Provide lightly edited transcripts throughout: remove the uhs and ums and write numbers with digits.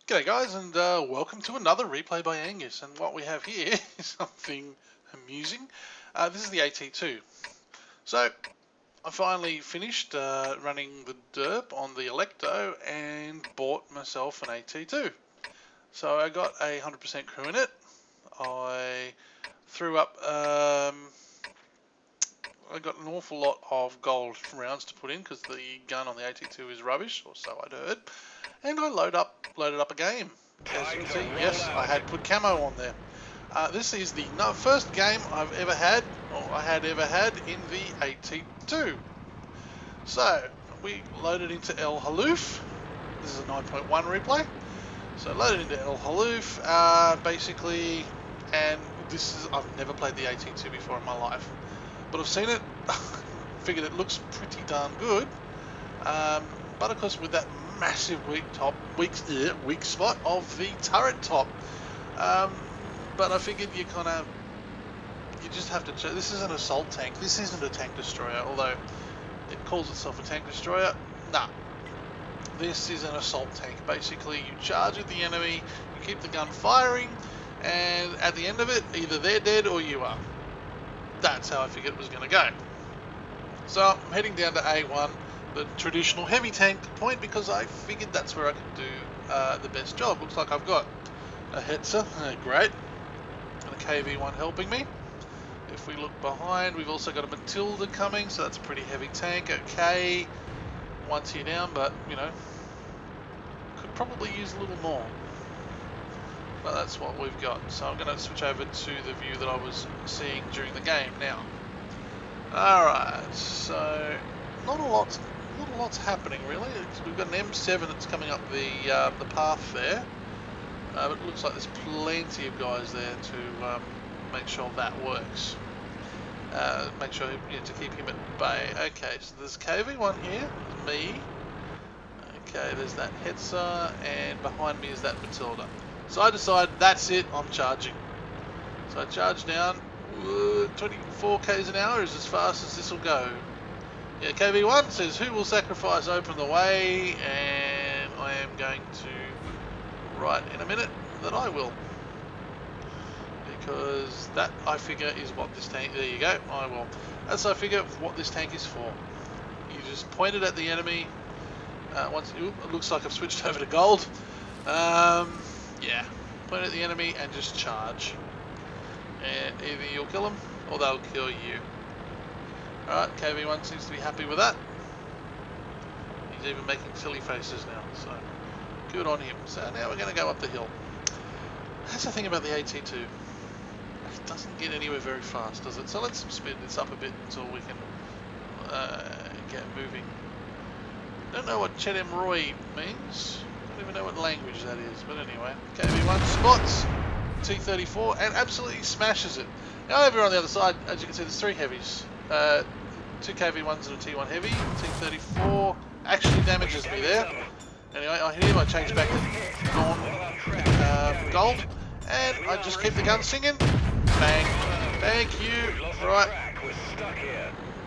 G'day guys, and welcome to another replay by Angus, and what we have here is something amusing. This is the AT2. So I finally finished running the derp on the Electo and bought myself an AT2. So I got a 100% crew in it. I threw up, I got an awful lot of gold rounds to put in because the gun on the AT2 is rubbish, or so I'd heard. And I loaded up a game. As you can see, yes, I had put camo on there. This is the first game I've ever had, or I had ever had, in the AT2. So, we loaded into El Haloof. This is a 9.1 replay. So loaded into El Haloof, basically, and I've never played the AT2 before in my life. But I've seen it, figured it looks pretty darn good. But of course with that massive weak spot of the turret top. But I figured you just have to, this is an assault tank, this isn't a tank destroyer, although it calls itself a tank destroyer. Nah, this is an assault tank. Basically you charge at the enemy, you keep the gun firing, and at the end of it, either they're dead or you are. That's how I figured it was going to go. So I'm heading down to A1, the traditional heavy tank point, because I figured that's where I could do the best job. Looks like I've got a Hetzer, great, and a KV1 helping me. If we look behind, we've also got a Matilda coming, so that's a pretty heavy tank. Okay, one tier down, but you know, could probably use a little more. But that's what we've got. So I'm going to switch over to the view that I was seeing during the game now. Alright, so not a lot's happening really. We've got an M7 that's coming up the path there. But it looks like there's plenty of guys there to make sure that works. Make sure to keep him at bay. Okay, so there's KV1 here, there's me. Okay, there's that Hetzer, and behind me is that Matilda. So I decided that's it, I'm charging. So I charge down. 24 k's an hour is as fast as this will go. Yeah, KV1 says, who will sacrifice open the way? And I am going to write in a minute that I will. Because that, I figure, is what this tank, there you go, I will. That's, I figure, what this tank is for. You just point it at the enemy. It looks like I've switched over to gold. Yeah, point it at the enemy and just charge. And either you'll kill them or they'll kill you. Alright, KV1 seems to be happy with that. He's even making silly faces now, so good on him. So now we're going to go up the hill. That's the thing about the AT2. It doesn't get anywhere very fast, does it? So let's speed this up a bit until we can get moving. Don't know what Chedem Roy means. Don't even know what language that is, but anyway. KV1 spots T34 and absolutely smashes it. Now over on the other side, as you can see, there's three heavies. Two KV1s and a T1 heavy. T34 actually damages me there. Anyway, I hit him, I change back to gold, and I just keep the gun singing. Bang. Thank you. Right.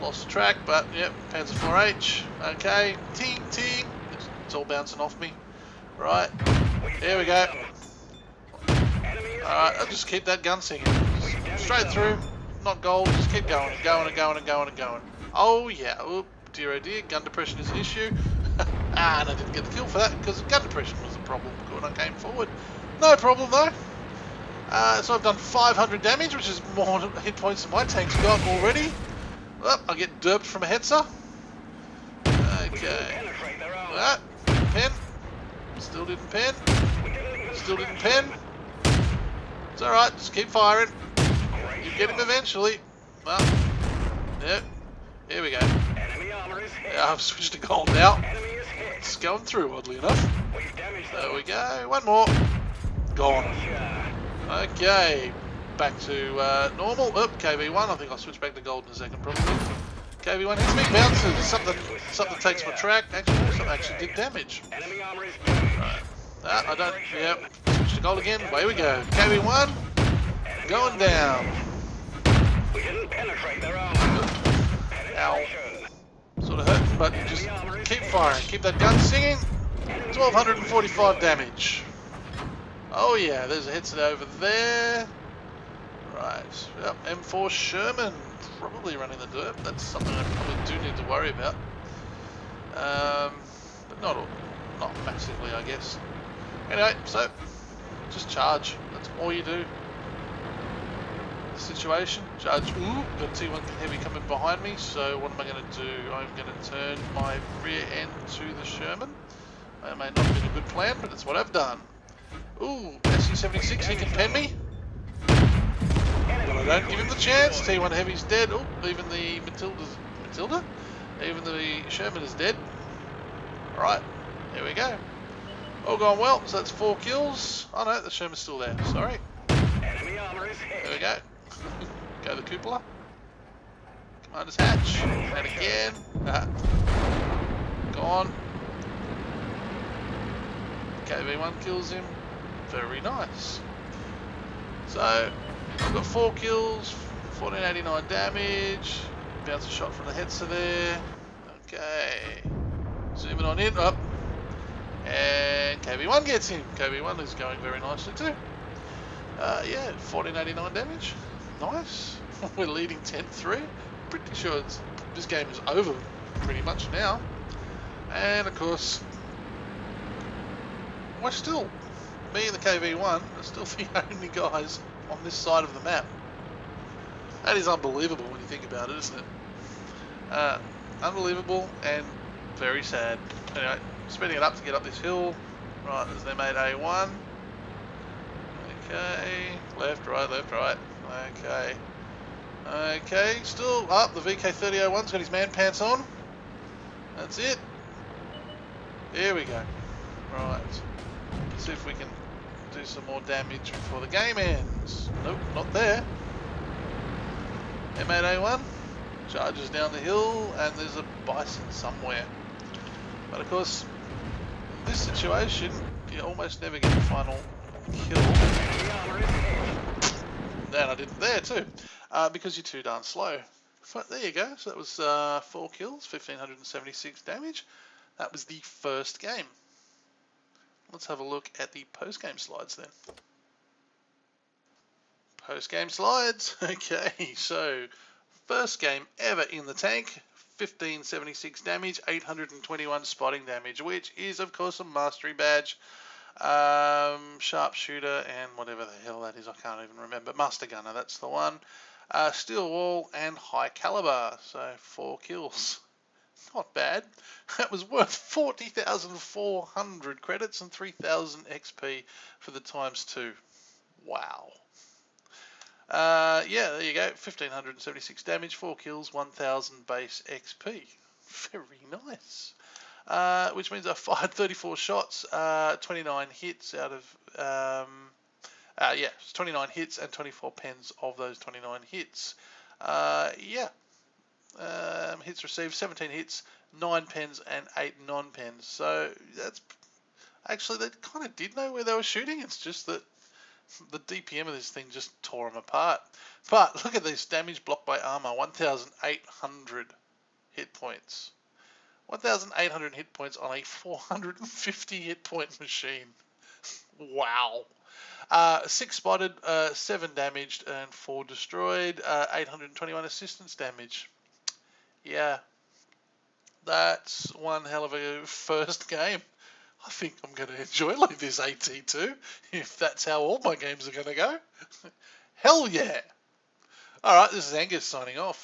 Lost the track, but yep, Panzer 4H. Okay. Ting, ting. It's all bouncing off me. Right. There we go. Alright, I'll just keep that gun singing. Straight through. Not gold, just keep going. Going and going and going and going. Oh yeah. Oop, dear oh dear. Gun depression is an issue. And I didn't get the kill for that because gun depression was a problem when I came forward. No problem though. So I've done 500 damage, which is more hit points than my tank's got already. Well, I get derped from a Hetzer. Okay. That. Pen. Still didn't pen. Still didn't pen. It's alright, just keep firing. You get him eventually. Well, yep. Here we go. Yeah, I've switched to gold now. It's going through, oddly enough. There we go. One more. Gone. Okay, back to normal. Oop, KV1. I think I'll switch back to gold in a second, probably. KV1 hits me, bounces. Something takes my track. Actually, something actually did damage. Right. I don't. Yep. Switch to gold again. Away we go. KV1 going down. Ow. Sort of hurt, but just keep firing. Keep that gun singing. 1245 damage. Oh yeah, there's a headset over there. Right. Yep. M4 Sherman probably running the dirt. That's something I probably do need to worry about. But not massively, I guess. Anyway, so just charge. That's all you do. Situation. Charge. Ooh, got T1 heavy coming behind me. So what am I going to do? I'm going to turn my rear end to the Sherman. That may not have been a good plan, but it's what I've done. Ooh, SC-76, he can pen me. But I don't give him the chance. T1 Heavy's dead. Oh, even the Matilda? Even the Sherman is dead. Alright, there we go. All gone well, so that's 4 kills. Oh no, the Sherman's still there, sorry. There we go. Go the cupola. Commander's hatch. And again. Gone. KV1 kills him. Very nice. So, I've got 4 kills, 1489 damage. Bounce a shot from the headset there. Okay. Zooming on in, up. And KV1 gets him. KV1 is going very nicely too. Yeah, 1489 damage. Nice. We're leading 10-3. Pretty sure this game is over pretty much now. And of course, we're still, me and the KV1 are still the only guys on this side of the map. That is unbelievable when you think about it, isn't it? Unbelievable and very sad. Anyway, speeding it up to get up this hill. Right, there's their mate A1. Okay, left, right. Okay. Okay, still up. The VK3001's got his man pants on. That's it. Here we go. Right. Let's see if we can do some more damage before the game ends. Nope, not there. M8A1 charges down the hill and there's a bison somewhere. But of course, in this situation, you almost never get the final kill. And I did there too, because you're too darn slow. But there you go, so that was 4 kills, 1576 damage. That was the first game. Let's have a look at the post-game slides then. Post-game slides. Okay, so first game ever in the tank. 1576 damage, 821 spotting damage, which is of course a mastery badge. Sharpshooter and whatever the hell that is, I can't even remember. Master Gunner, that's the one. Steel Wall and High Caliber, so 4 kills. Not bad. That was worth 40,400 credits and 3,000 XP for the ×2. Wow. Yeah, there you go. 1,576 damage, 4 kills, 1,000 base XP. Very nice. Which means I fired 34 shots, 29 hits out of... yeah, 29 hits and 24 pens of those 29 hits. Yeah. Hits received, 17 hits, 9 pens and 8 non-pens. So that's actually, they kind of did know where they were shooting. It's just that the DPM of this thing just tore them apart. But look at this damage blocked by armor, 1,800 hit points. 1,800 hit points on a 450 hit point machine. Wow. 6 spotted, 7 damaged, and 4 destroyed. 821 assistance damage. Yeah, that's one hell of a first game. I think I'm going to enjoy like this AT2 if that's how all my games are going to go. Hell yeah. Alright, this is Angus signing off.